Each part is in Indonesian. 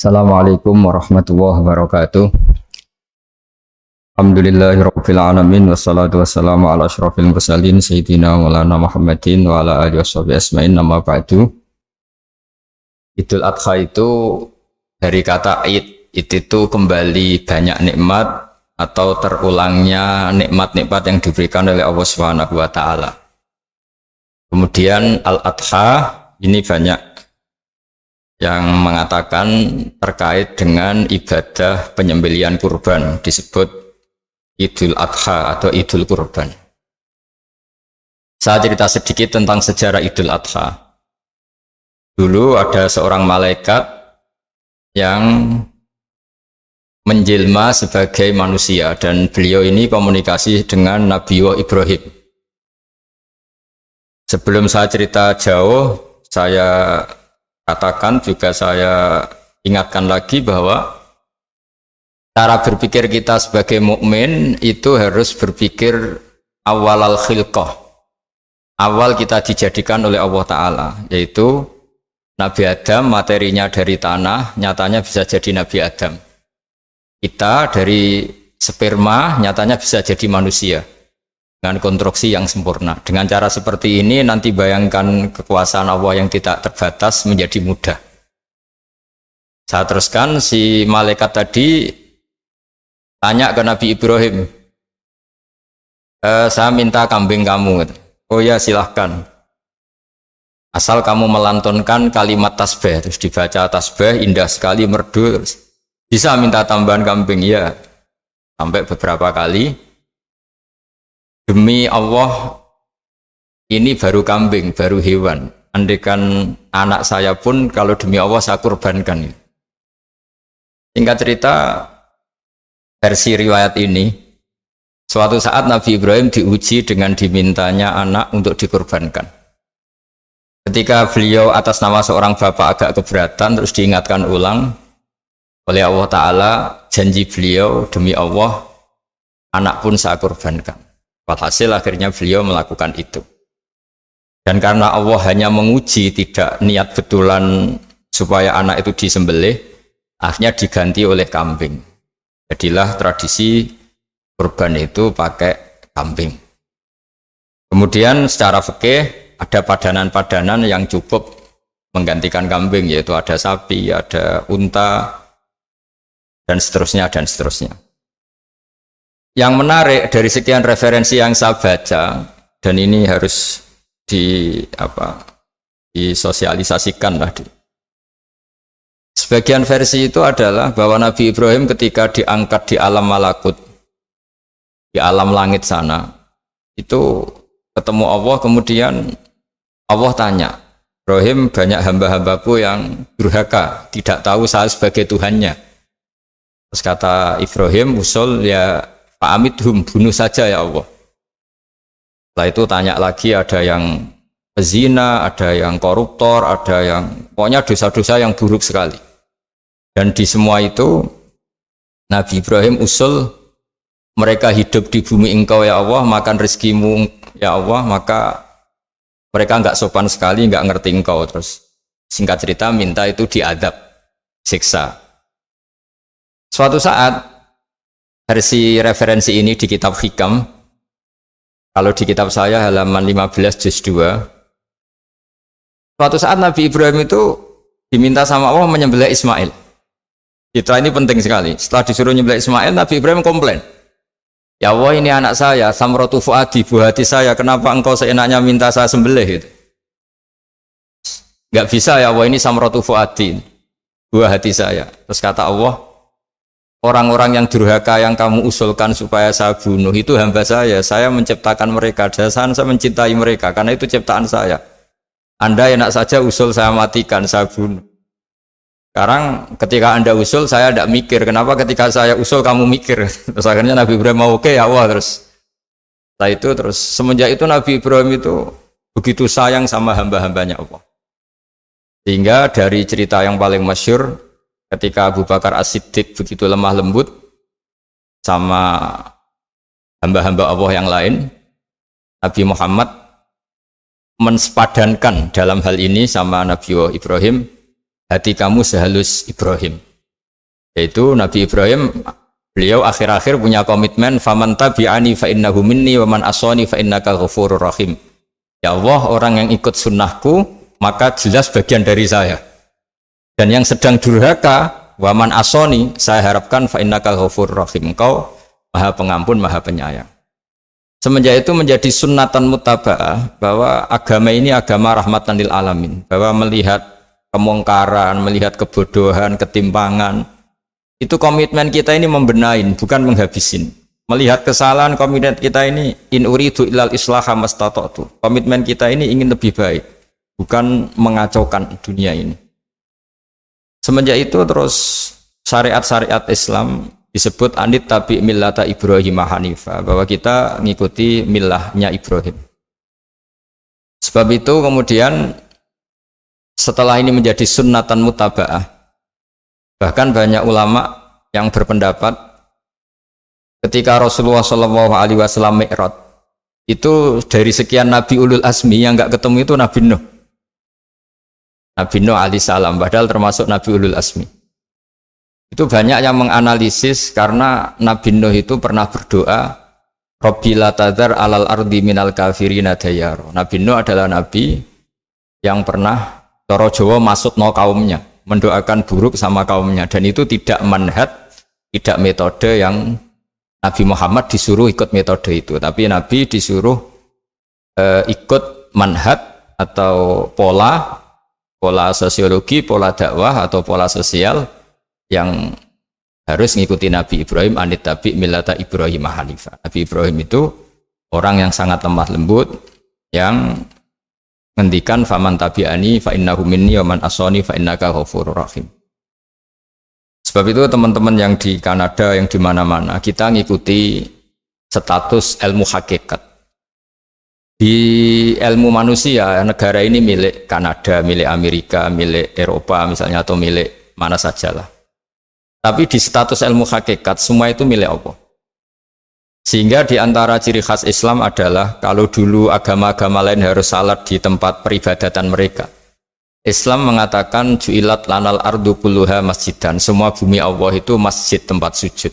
Assalamualaikum warahmatullahi wabarakatuh. Alhamdulillahirabbil alamin wassalatu wassalamu ala asyrofil mursalin sayyidina maulana Muhammadin wa ala alihi washabihi asmain amma ba'du. Idul Adha itu dari kata id itu kembali banyak nikmat atau terulangnya nikmat-nikmat yang diberikan oleh Allah Subhanahu wa taala. Kemudian Al-Adha ini banyak yang mengatakan terkait dengan ibadah penyembelihan kurban, disebut Idul Adha atau Idul Kurban. Saya cerita sedikit tentang sejarah Idul Adha. Dulu ada seorang malaikat yang menjelma sebagai manusia dan beliau ini komunikasi dengan Nabi Ibrahim. Sebelum saya cerita jauh, saya katakan juga saya ingatkan lagi bahwa cara berpikir kita sebagai mukmin itu harus berpikir awal al-khilqah. Awal kita dijadikan oleh Allah Ta'ala, yaitu Nabi Adam materinya dari tanah, nyatanya bisa jadi Nabi Adam. Kita dari sperma, nyatanya bisa jadi manusia dengan konstruksi yang sempurna. Dengan cara seperti ini nanti bayangkan kekuasaan Allah yang tidak terbatas menjadi mudah. Saya teruskan, si malaikat tadi tanya ke Nabi Ibrahim, saya minta kambing kamu. Oh ya, silahkan, asal kamu melantunkan kalimat tasbih. Terus dibaca tasbih, indah sekali, merdu. Bisa minta tambahan kambing? Ya, sampai beberapa kali. Demi Allah, ini baru kambing, baru hewan. Andaikan anak saya pun kalau demi Allah saya kurbankan. Singkat cerita, versi riwayat ini, suatu saat Nabi Ibrahim diuji dengan dimintanya anak untuk dikurbankan. Ketika beliau atas nama seorang bapak agak keberatan, terus diingatkan ulang oleh Allah Ta'ala, janji beliau, demi Allah, anak pun saya kurbankan. Walhasil akhirnya beliau melakukan itu. Dan karena Allah hanya menguji, tidak niat betulan supaya anak itu disembelih, akhirnya diganti oleh kambing. Jadilah tradisi kurban itu pakai kambing. Kemudian secara fikih ada padanan-padanan yang cukup menggantikan kambing, yaitu ada sapi, ada unta, dan seterusnya, dan seterusnya. Yang menarik dari sekian referensi yang saya baca, dan ini harus disosialisasikan lah. Sebagian versi itu adalah bahwa Nabi Ibrahim ketika diangkat di alam malakut, di alam langit sana, itu ketemu Allah, kemudian Allah tanya, Ibrahim, banyak hamba-hambaku yang durhaka, tidak tahu saya sebagai Tuhannya. Terus kata Ibrahim, usul ya Fa'amidhum, bunuh saja ya Allah. Setelah itu tanya lagi, ada yang pezina, ada yang koruptor, ada yang pokoknya dosa-dosa yang buruk sekali. Dan di semua itu Nabi Ibrahim usul, mereka hidup di bumi engkau ya Allah, makan rezekimu ya Allah, maka mereka enggak sopan sekali, enggak ngerti engkau. Terus singkat cerita minta itu diadab, siksa. Suatu saat versi referensi ini di kitab Hikam, kalau di kitab saya halaman 15 juz 2, suatu saat Nabi Ibrahim itu diminta sama Allah menyembelih Ismail. Citra ini penting sekali. Setelah disuruh menyembelih Ismail, Nabi Ibrahim komplain, ya Allah, ini anak saya, samratu fuadi, buah hati saya, kenapa engkau seenaknya minta saya sembelih? Gitu. Gak bisa ya Allah, ini samratu fuadi, buah hati saya. Terus kata Allah, orang-orang yang durhaka yang kamu usulkan supaya saya bunuh itu hamba saya menciptakan mereka, dan saya mencintai mereka, karena itu ciptaan saya. Anda enak saja usul saya matikan, saya bunuh. Sekarang ketika Anda usul, saya tidak mikir, kenapa ketika saya usul kamu mikir? Terus akhirnya Nabi Ibrahim mau, oke ya Allah. Setelah itu, terus semenjak itu Nabi Ibrahim itu begitu sayang sama hamba-hambanya Allah. Sehingga dari cerita yang paling masyhur, ketika Abu Bakar As-Siddiq begitu lemah lembut sama hamba-hamba Allah yang lain, Nabi Muhammad mensepadankan dalam hal ini sama Nabi Ibrahim, hati kamu sehalus Ibrahim. Yaitu Nabi Ibrahim, beliau akhir-akhir punya komitmen, faman tabi'ani fa innahu minni wa man asani fa innaka ghafurur rahim. Ya Allah, orang yang ikut sunnahku maka jelas bagian dari saya. Dan yang sedang durhaka, wa man asani, saya harapkan fa innaka ghafurur rahim. Engkau Maha Pengampun, Maha Penyayang. Semenjak itu menjadi sunnatan mutaba'ah bahwa agama ini agama rahmatan lil alamin, bahwa melihat kemungkaran, melihat kebodohan, ketimpangan, itu komitmen kita ini membenahin, bukan menghabisin. Melihat kesalahan, komitmen kita ini in uridu ilal islaha mastata'tu. Komitmen kita ini ingin lebih baik, bukan mengacaukan dunia ini. Semenjak itu terus syariat-syariat Islam disebut anit tabi millata Ibrahim Hanifah, bahwa kita ngikuti millahnya Ibrahim. Sebab itu kemudian setelah ini menjadi sunnatan mutaba'ah, bahkan banyak ulama yang berpendapat ketika Rasulullah SAW Mi'raj, itu dari sekian Nabi Ulul Azmi yang nggak ketemu itu Nabi Nuh. Nabi Nuh alaihissalam, padahal termasuk Nabi Ulul Azmi. Itu banyak yang menganalisis karena Nabi Nuh itu pernah berdoa, Rabbi la tadhar alal ardi minal kafirina dayaro. Nabi Nuh adalah Nabi yang pernah cara Jawa maksud no kaumnya, mendoakan buruk sama kaumnya, dan itu tidak manhaj, tidak metode yang Nabi Muhammad disuruh ikut metode itu, tapi Nabi disuruh ikut manhaj atau pola sosiologi, pola dakwah atau pola sosial yang harus mengikuti Nabi Ibrahim, anit tabi millata Ibrahim Hanifah. Nabi Ibrahim itu orang yang sangat lemah lembut, yang ngendikan faman tabi'ani fa innahu minni wa man asani fa innaka ghafurur rahim. Sebab itu teman-teman yang di Kanada, yang di mana-mana, kita ngikuti status ilmu hakikat. Di ilmu manusia, negara ini milik Kanada, milik Amerika, milik Eropa misalnya, atau milik mana sajalah. Tapi di status ilmu hakikat semua itu milik Allah. Sehingga di antara ciri khas Islam adalah kalau dulu agama-agama lain harus salat di tempat peribadatan mereka, Islam mengatakan ju'ilat lanal ardu kulluha masjidan, semua bumi Allah itu masjid, tempat sujud.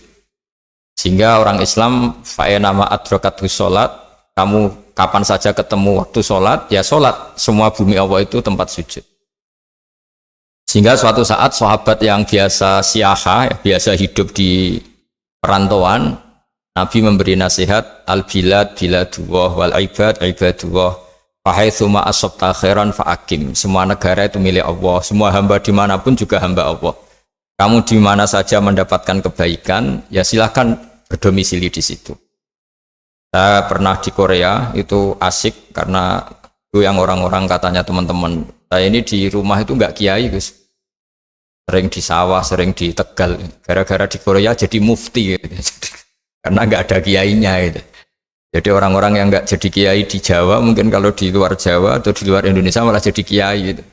Sehingga orang Islam fa'enama adrokatu sholat, kamu kapan saja ketemu waktu sholat, ya sholat, semua bumi Allah itu tempat sujud. Sehingga suatu saat sahabat yang biasa siaha, biasa hidup di perantauan, Nabi memberi nasihat, al-bilad biladullah wal ibad ibadullah fahaitsuma asabta khairan fa'akim. Semua negara itu milik Allah, semua hamba dimanapun juga hamba Allah. Kamu di mana saja mendapatkan kebaikan, ya silahkan berdomisili di situ. Saya pernah di Korea, itu asik karena itu yang orang-orang katanya teman-teman, saya ini di rumah itu nggak kiai, Gus. Sering di sawah, sering di Tegal. Gara-gara di Korea jadi mufti gitu. Karena nggak ada kiainya gitu. Jadi orang-orang yang nggak jadi kiai di Jawa, mungkin kalau di luar Jawa atau di luar Indonesia malah jadi kiai gitu.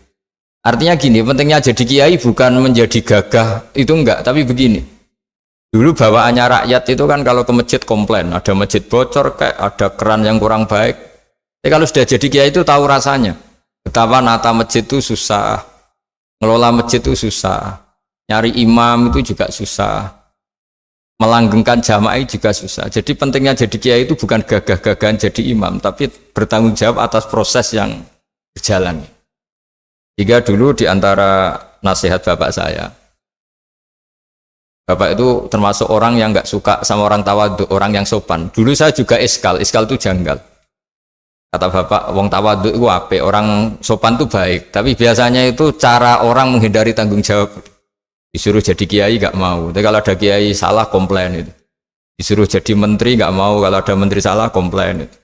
Artinya gini, pentingnya jadi kiai bukan menjadi gagah, itu enggak, tapi begini. Dulu bawaannya rakyat itu kan kalau ke masjid komplain, ada masjid bocor, kayak ada keran yang kurang baik. Tapi kalau sudah jadi kiai itu tahu rasanya. Betapa nata masjid itu susah, ngelola masjid itu susah, nyari imam itu juga susah, melanggengkan jamaah juga susah. Jadi pentingnya jadi kiai itu bukan gagah-gagahan jadi imam, tapi bertanggung jawab atas proses yang berjalan. Jika dulu di antara nasihat bapak saya, bapak itu termasuk orang yang nggak suka sama orang tawadhu, orang yang sopan. Dulu saya juga iskal itu janggal. Kata bapak, wong tawadhu itu apik, orang sopan itu baik. Tapi biasanya itu cara orang menghindari tanggung jawab. Disuruh jadi kiai nggak mau. Tapi kalau ada kiai salah komplain itu. Disuruh jadi menteri nggak mau, kalau ada menteri salah komplain itu.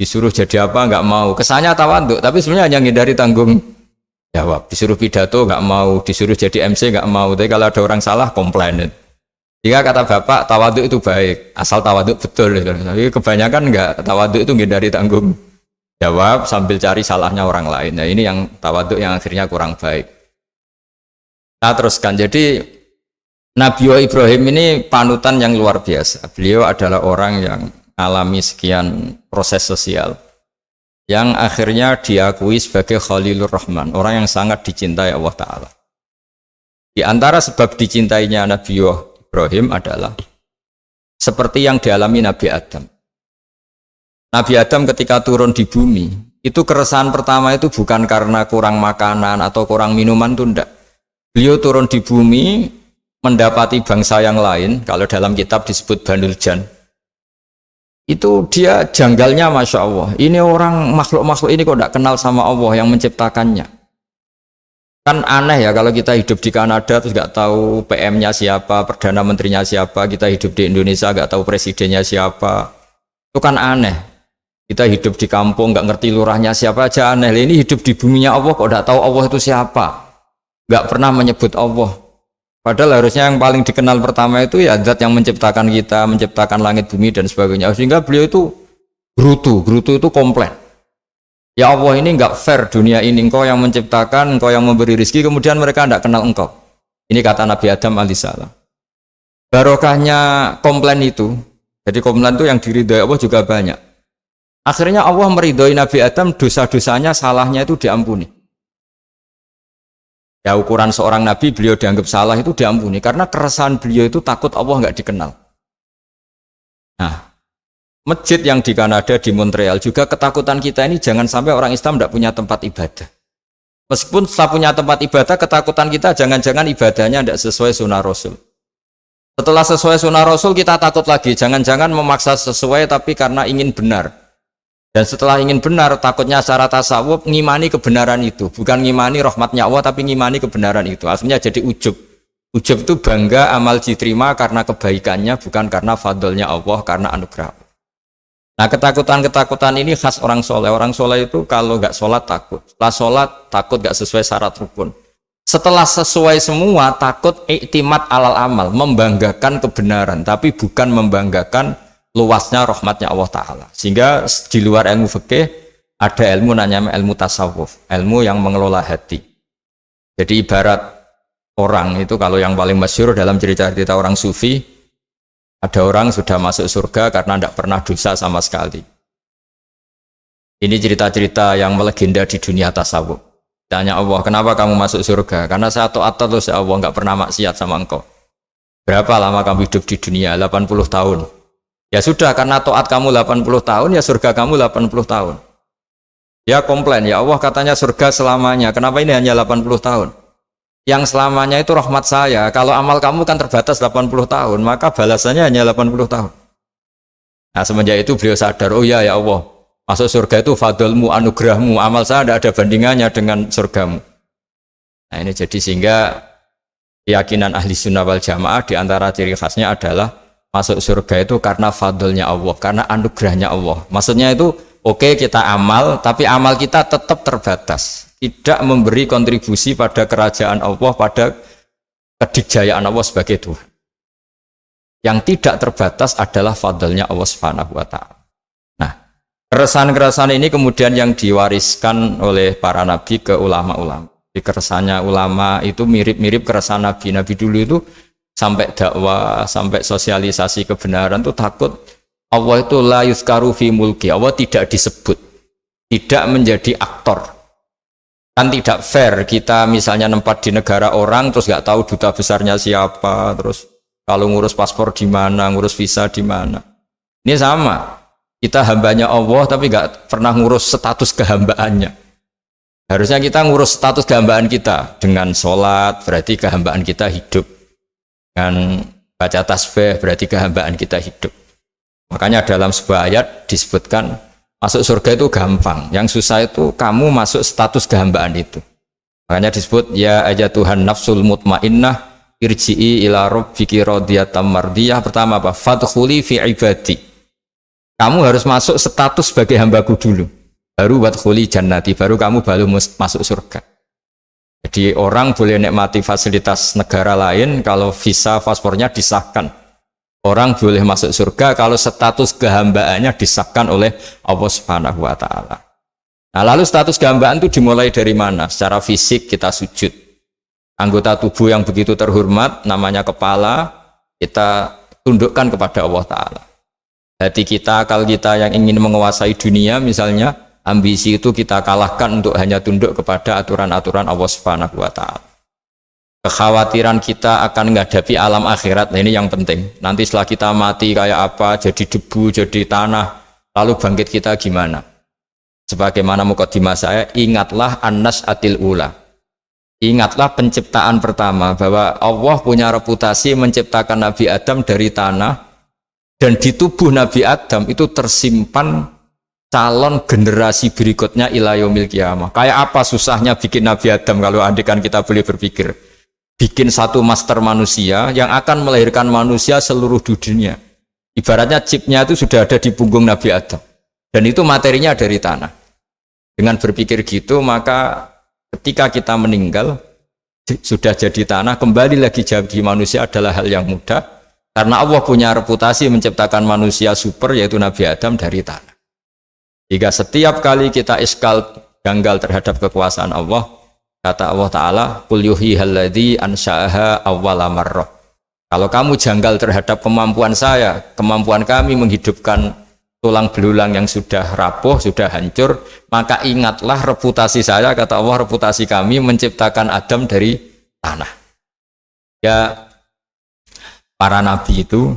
Disuruh jadi apa nggak mau. Kesannya tawadhu, tapi sebenarnya hanya menghindari tanggung jawab. Disuruh pidato nggak mau, disuruh jadi MC nggak mau. Tapi kalau ada orang salah komplain itu. Jika kata bapak tawadhu itu baik, asal tawadhu betul. Tapi kebanyakan nggak, tawadhu itu menghindari tanggung jawab sambil cari salahnya orang lain. Nah ini yang tawadhu yang akhirnya kurang baik. Nah teruskan, jadi Nabi Ibrahim ini panutan yang luar biasa. Beliau adalah orang yang alami sekian proses sosial yang akhirnya diakui sebagai Khalilur Rahman, orang yang sangat dicintai Allah Ta'ala. Di antara sebab dicintainya Nabi Ibrahim adalah seperti yang dialami Nabi Adam. Nabi Adam ketika turun di bumi, itu keresahan pertama itu bukan karena kurang makanan atau kurang minuman, itu enggak. Beliau turun di bumi mendapati bangsa yang lain, kalau dalam kitab disebut Banul Jan. Itu dia janggalnya, Masya Allah. Ini orang makhluk-makhluk ini kok tidak kenal sama Allah yang menciptakannya. Kan aneh ya kalau kita hidup di Kanada terus nggak tahu PM-nya siapa, Perdana Menterinya siapa, kita hidup di Indonesia nggak tahu presidennya siapa. Itu kan aneh. Kita hidup di kampung nggak ngerti lurahnya siapa aja aneh. Ini hidup di buminya Allah kok tidak tahu Allah itu siapa. Nggak pernah menyebut Allah. Padahal harusnya yang paling dikenal pertama itu ya zat yang menciptakan kita, menciptakan langit bumi dan sebagainya. Sehingga beliau itu gerutu itu komplain. Ya Allah, ini enggak fair dunia ini, engkau yang menciptakan, engkau yang memberi rezeki, kemudian mereka tidak kenal engkau. Ini kata Nabi Adam alaihissalam. Barokahnya komplain itu, jadi komplain itu yang diridhoi Allah juga banyak. Akhirnya Allah meridhoi Nabi Adam, dosa-dosanya, salahnya itu diampuni. Ya ukuran seorang Nabi, beliau dianggap salah itu diampuni, karena keresahan beliau itu takut Allah enggak dikenal. Nah, masjid yang di Kanada, di Montreal juga ketakutan kita ini jangan sampai orang Islam tidak punya tempat ibadah. Meskipun setelah punya tempat ibadah, ketakutan kita jangan-jangan ibadahnya tidak sesuai sunnah Rasul. Setelah sesuai sunnah Rasul kita takut lagi, jangan-jangan memaksa sesuai tapi karena ingin benar. Dan setelah ingin benar, takutnya secara tasawuf ngimani kebenaran itu, bukan ngimani rahmatnya Allah tapi ngimani kebenaran itu. Akhirnya jadi ujub. Ujub itu bangga amal diterima karena kebaikannya, bukan karena fadlnya Allah, karena anugerah. Nah, ketakutan-ketakutan ini khas orang soleh. Orang soleh itu kalau nggak sholat takut. Setelah sholat takut nggak sesuai syarat rukun. Setelah sesuai semua takut iktimat alal amal, membanggakan kebenaran, tapi bukan membanggakan luasnya rahmatnya Allah Ta'ala. Sehingga di luar ilmu fikih ada ilmu namanya ilmu tasawuf, ilmu yang mengelola hati. Jadi ibarat orang itu, kalau yang paling masyhur dalam cerita-cerita orang sufi, ada orang sudah masuk surga karena tidak pernah dosa sama sekali. Ini cerita-cerita yang melegenda di dunia tasawuf. Tanya Allah, kenapa kamu masuk surga? Karena saya taat terus ya Allah, nggak pernah maksiat sama engkau. Berapa lama kamu hidup di dunia? 80 tahun. Ya sudah, karena taat kamu 80 tahun, ya surga kamu 80 tahun. Ya komplain, ya Allah katanya surga selamanya. Kenapa ini hanya 80 tahun? Yang selamanya itu rahmat saya. Kalau amal kamu kan terbatas 80 tahun, maka balasannya hanya 80 tahun. Nah, semenjak itu beliau sadar, oh ya Allah, masuk surga itu fadlmu, anugerahmu, amal saya tidak ada bandingannya dengan surgamu. Nah, ini jadi sehingga keyakinan ahli sunnah wal jamaah di antara ciri khasnya adalah masuk surga itu karena fadlnya Allah, karena anugerahnya Allah. Maksudnya itu oke, kita amal, tapi amal kita tetap terbatas. Tidak memberi kontribusi pada kerajaan Allah, pada kedikjayaan Allah sebagai Tuhan. Yang tidak terbatas adalah fadlnya Allah Subhanahu wa Ta'ala. Nah, keresahan-keresahan ini kemudian yang diwariskan oleh para nabi ke ulama-ulama. Di keresahannya ulama itu mirip-mirip keresahan nabi. Nabi dulu itu sampai dakwah, sampai sosialisasi kebenaran itu takut Allah itu la yuzkaru fi mulki, Allah tidak disebut, tidak menjadi aktor. Kan tidak fair kita misalnya nempat di negara orang terus nggak tahu duta besarnya siapa, terus kalau ngurus paspor di mana, ngurus visa di mana. Ini sama, kita hambanya Allah tapi nggak pernah ngurus status kehambaannya. Harusnya kita ngurus status kehambaan kita dengan sholat, berarti kehambaan kita hidup. Dan baca tasbih berarti kehambaan kita hidup. Makanya dalam sebuah ayat disebutkan masuk surga itu gampang, yang susah itu kamu masuk status kehambaan itu. Makanya disebut ya aja Tuhan nafsul mutmainnah irji'i ila rabbiki radiyatan mardiyah. Pertama apa? Fadkhuli fi ibadi. Kamu harus masuk status sebagai hambaku dulu, baru wadkhuli jannati, baru kamu baru masuk surga. Jadi orang boleh nikmati fasilitas negara lain kalau visa paspornya disahkan. Orang boleh masuk surga kalau status kehambaannya disahkan oleh Allah Subhanahu wa Ta'ala. Nah, lalu status kehambaan itu dimulai dari mana? Secara fisik kita sujud. Anggota tubuh yang begitu terhormat namanya kepala kita tundukkan kepada Allah Ta'ala. Hati kita, akal kita yang ingin menguasai dunia misalnya, ambisi itu kita kalahkan untuk hanya tunduk kepada aturan-aturan Allah Subhanahu wa Ta'ala. kekhawatiran kita akan menghadapi alam akhirat. Nah, ini yang penting. Nanti setelah kita mati kayak apa, jadi debu, jadi tanah, lalu bangkit kita gimana? Sebagaimana mukadimah saya, ingatlah an-nas atil ula. Ingatlah penciptaan pertama, bahwa Allah punya reputasi menciptakan Nabi Adam dari tanah, dan di tubuh Nabi Adam itu tersimpan calon generasi berikutnya ila yaumil qiyamah. Kayak apa susahnya bikin Nabi Adam kalau andikan kita boleh berpikir. Bikin satu master manusia yang akan melahirkan manusia seluruh dunia. Ibaratnya chipnya itu sudah ada di punggung Nabi Adam. Dan itu materinya dari tanah. Dengan berpikir gitu, maka ketika kita meninggal, sudah jadi tanah, kembali lagi jadi manusia adalah hal yang mudah. Karena Allah punya reputasi menciptakan manusia super, yaitu Nabi Adam dari tanah. Jika setiap kali kita iskal janggal terhadap kekuasaan Allah, kata Allah Ta'ala, Qul yuhyihalladzi ansha'aha awwala marrah. Kalau kamu janggal terhadap kemampuan saya, kemampuan kami menghidupkan tulang belulang yang sudah rapuh, sudah hancur, maka ingatlah reputasi saya, kata Allah, reputasi kami menciptakan Adam dari tanah. Ya, para nabi itu,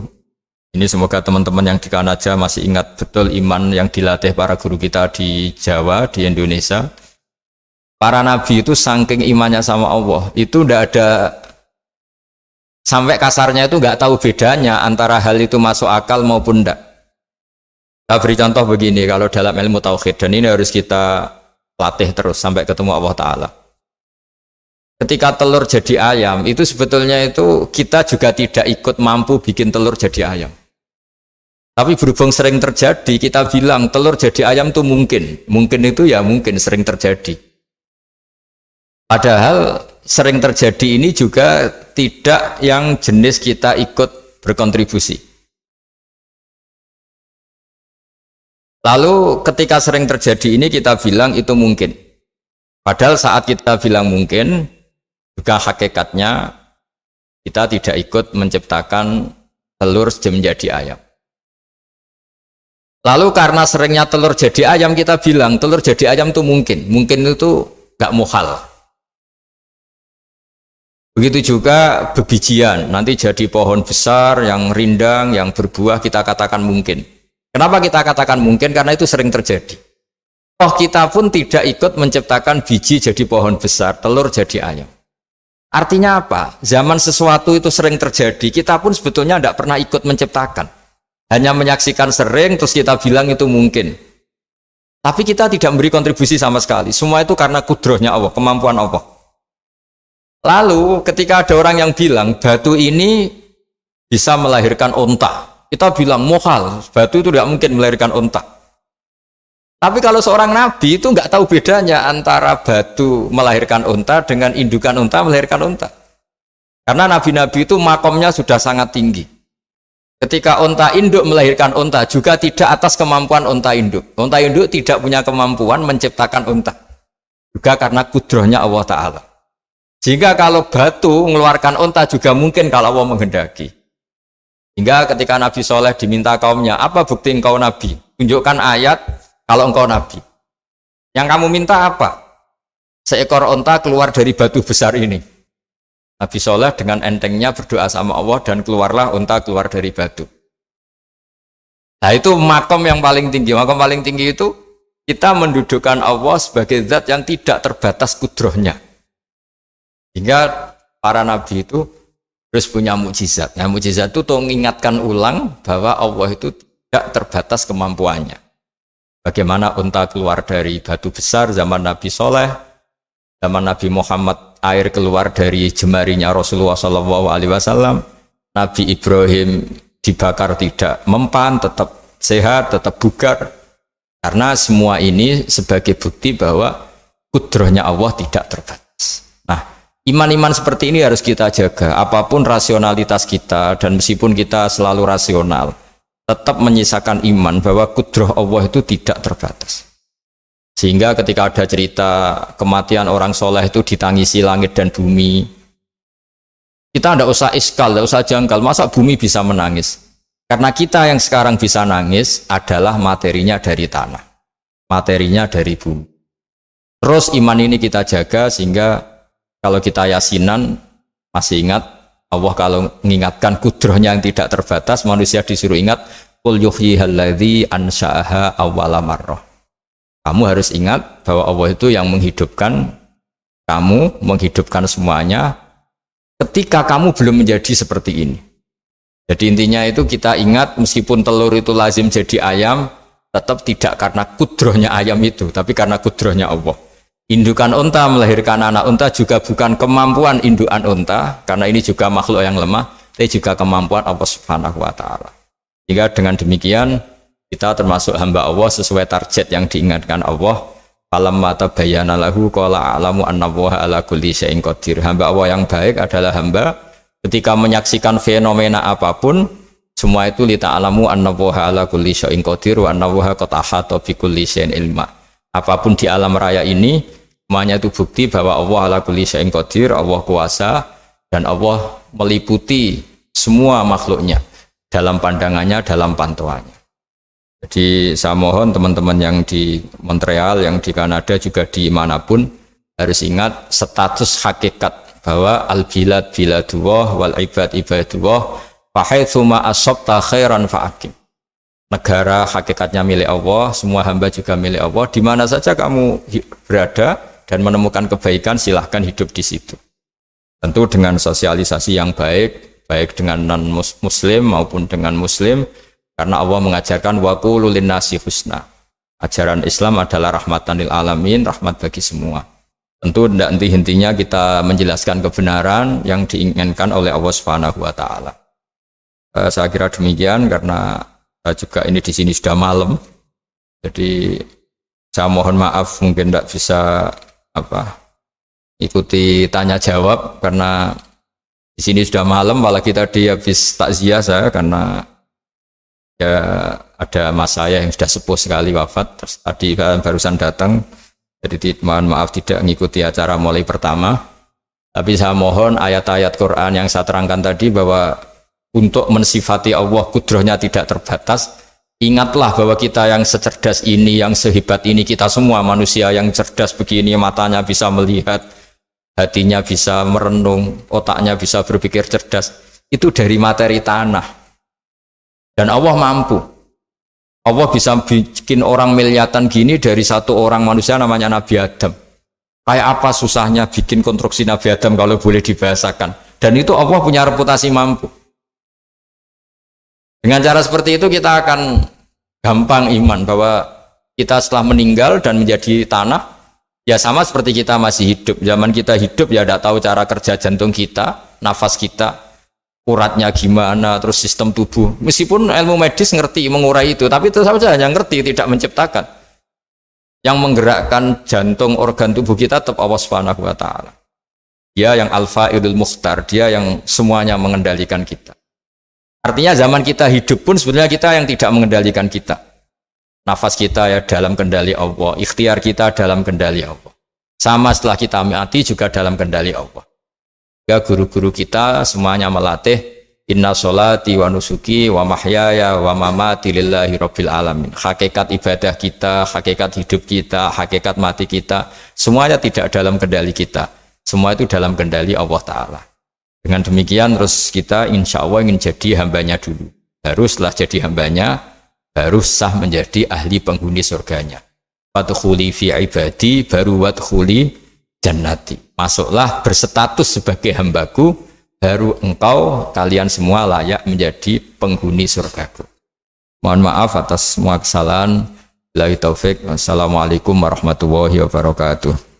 ini semoga teman-teman yang di Kanaja masih ingat betul iman yang dilatih para guru kita di Jawa, di Indonesia. Para nabi itu saking imannya sama Allah, itu tidak ada, sampai kasarnya itu nggak tahu bedanya antara hal itu masuk akal maupun tidak. Saya beri contoh begini, kalau dalam ilmu tauhid, dan ini harus kita latih terus sampai ketemu Allah Ta'ala. Ketika telur jadi ayam, itu sebetulnya itu kita juga tidak ikut mampu bikin telur jadi ayam. Tapi berhubung sering terjadi, kita bilang telur jadi ayam itu mungkin. Mungkin itu ya mungkin sering terjadi. Padahal sering terjadi ini juga tidak yang jenis kita ikut berkontribusi. Lalu ketika sering terjadi ini kita bilang itu mungkin. Padahal saat kita bilang mungkin, juga hakikatnya kita tidak ikut menciptakan telur menjadi ayam. Lalu karena seringnya telur jadi ayam, kita bilang telur jadi ayam itu mungkin. Mungkin itu gak muhal. Begitu juga bebijian, nanti jadi pohon besar yang rindang, yang berbuah, kita katakan mungkin. Kenapa kita katakan mungkin? Karena itu sering terjadi. Oh, kita pun tidak ikut menciptakan biji jadi pohon besar, telur jadi ayam. Artinya apa? Zaman sesuatu itu sering terjadi, kita pun sebetulnya tidak pernah ikut menciptakan. Hanya menyaksikan sering, terus kita bilang itu mungkin. Tapi kita tidak memberi kontribusi sama sekali. Semua itu karena kudrohnya Allah, kemampuan Allah. Lalu ketika ada orang yang bilang batu ini bisa melahirkan unta, kita bilang muhal, batu itu tidak mungkin melahirkan unta. Tapi kalau seorang nabi itu nggak tahu bedanya antara batu melahirkan unta dengan indukan unta melahirkan unta. Karena nabi-nabi itu makomnya sudah sangat tinggi. Ketika unta induk melahirkan unta juga tidak atas kemampuan unta induk. Unta induk tidak punya kemampuan menciptakan unta. Juga karena kudrohnya Allah Ta'ala. Sehingga kalau batu mengeluarkan unta juga mungkin kalau Allah menghendaki. Hingga ketika Nabi Soleh diminta kaumnya, apa bukti engkau Nabi? Tunjukkan ayat kalau engkau Nabi. Yang kamu minta apa? Seekor unta keluar dari batu besar ini. Nabi Soleh dengan entengnya berdoa sama Allah dan keluarlah unta keluar dari batu. Nah itu makom yang paling tinggi. Makom paling tinggi itu kita mendudukkan Allah sebagai zat yang tidak terbatas kudrohnya. Hingga para nabi itu terus punya mukjizat. Nah mukjizat itu mengingatkan ulang bahwa Allah itu tidak terbatas kemampuannya. Bagaimana unta keluar dari batu besar zaman Nabi Soleh, zaman Nabi Muhammad air keluar dari jemarinya Rasulullah SAW, Nabi Ibrahim dibakar tidak mempan, tetap sehat, tetap bugar. Karena semua ini sebagai bukti bahwa kudrohnya Allah tidak terbatas. Nah, iman-iman seperti ini harus kita jaga. Apapun rasionalitas kita, dan meskipun kita selalu rasional, tetap menyisakan iman bahwa kudroh Allah itu tidak terbatas. Sehingga ketika ada cerita kematian orang soleh itu ditangisi langit dan bumi, kita tidak usah iskal, tidak usah jangkal, masa bumi bisa menangis? Karena kita yang sekarang bisa nangis adalah materinya dari tanah, materinya dari bumi. Terus iman ini kita jaga sehingga kalau kita yasinan, Masih ingat Allah kalau mengingatkan kudrohnya yang tidak terbatas, manusia disuruh ingat qul yuhyyihalladzi ansha'aha awwala marrah. Kamu harus ingat bahwa Allah itu yang menghidupkan kamu, menghidupkan semuanya ketika kamu belum menjadi seperti ini. Jadi intinya itu kita ingat meskipun telur itu lazim jadi ayam, tetap tidak karena kudrohnya ayam itu, tapi karena kudrohnya Allah. Indukan unta melahirkan anak unta juga bukan kemampuan indukan unta, karena ini juga makhluk yang lemah, tapi juga kemampuan Allah Subhanahu wa Ta'ala. Jika dengan demikian kita termasuk hamba Allah sesuai target yang diingatkan Allah. Falamma tabayyana lahu qala a'lamu annallaha ala kulli syai'in qadir. Hamba Allah yang baik adalah hamba ketika menyaksikan fenomena apapun, semua itu li ta'lamu annallaha ala kulli syai'in qadir wa annallaha qad ahata bi kulli syai'in ilma. Apapun di alam raya ini, semuanya itu bukti bahwa Allah ala kulli syai'in qadir, Allah kuasa dan Allah meliputi semua makhluknya dalam pandangannya, dalam pantauannya. Jadi saya mohon teman-teman yang di Montreal, yang di Kanada, juga di manapun harus ingat status hakikat bahwa al-bilad biladullah wal ibad ibadullah fahaitsuma asabta khairan fa'akim. Negara hakikatnya milik Allah, semua hamba juga milik Allah. Di mana saja kamu berada dan menemukan kebaikan, silahkan hidup di situ. Tentu dengan sosialisasi yang baik, baik dengan non-muslim maupun dengan muslim, karena Allah mengajarkan wa qulu linnasi husna. Ajaran Islam adalah rahmatan lil alamin, rahmat bagi semua. Tentu tidak henti-hentinya kita menjelaskan kebenaran yang diinginkan oleh Allah Subhanahu wa Ta'ala. Saya kira demikian, karena juga ini di sini sudah malam. Jadi saya mohon maaf mungkin tidak bisa ikuti tanya jawab, karena di sini sudah malam, malah kita habis takziah saya karena ya ada mas saya yang sudah sepuh sekali wafat, terus tadi barusan datang, jadi mohon maaf tidak mengikuti acara mulai pertama. Tapi saya mohon ayat-ayat Quran yang saya terangkan tadi bahwa untuk mensifati Allah kudrohnya tidak terbatas, ingatlah bahwa kita yang secerdas ini, yang sehebat ini, kita semua manusia yang cerdas begini, matanya bisa melihat, hatinya bisa merenung, otaknya bisa berpikir cerdas, itu dari materi tanah. Dan Allah mampu. Allah bisa bikin orang miliatan gini dari satu orang manusia namanya Nabi Adam. Kayak apa susahnya bikin konstruksi Nabi Adam kalau boleh dibahasakan. Dan itu Allah punya reputasi mampu. Dengan cara seperti itu kita akan gampang iman bahwa kita setelah meninggal dan menjadi tanah, ya sama seperti kita masih hidup. Zaman kita hidup ya tidak tahu cara kerja jantung kita, nafas kita, uratnya gimana, terus sistem tubuh. Meskipun ilmu medis ngerti mengurai itu, tapi itu saja hanya ngerti, tidak menciptakan. Yang menggerakkan jantung, organ tubuh kita tetap Allah Subhanahu wa Ta'ala. Dia yang Al-Fa'idul Mukhtar, dia yang semuanya mengendalikan kita. Artinya zaman kita hidup pun sebenarnya kita yang tidak mengendalikan kita. Nafas kita ya dalam kendali Allah, ikhtiar kita dalam kendali Allah. Sama setelah kita mati juga dalam kendali Allah. Ya guru-guru kita semuanya melatih inna sholati wa nusuki wa mahyaya wa mamati lillahi rabbil alamin. Hakikat ibadah kita, hakikat hidup kita, hakikat mati kita, semuanya tidak dalam kendali kita, semua itu dalam kendali Allah Ta'ala. Dengan demikian terus kita insya Allah ingin jadi hambanya dulu, baru setelah jadi hambanya baru sah menjadi ahli penghuni surganya. Wadkhuli fi ibadi baru wadkhuli jannati. Masuklah berstatus sebagai hambaku, baru engkau kalian semua layak menjadi penghuni surgaku. Mohon maaf atas semua kesalahan. Billahi taufik. Wassalamualaikum warahmatullahi wabarakatuh.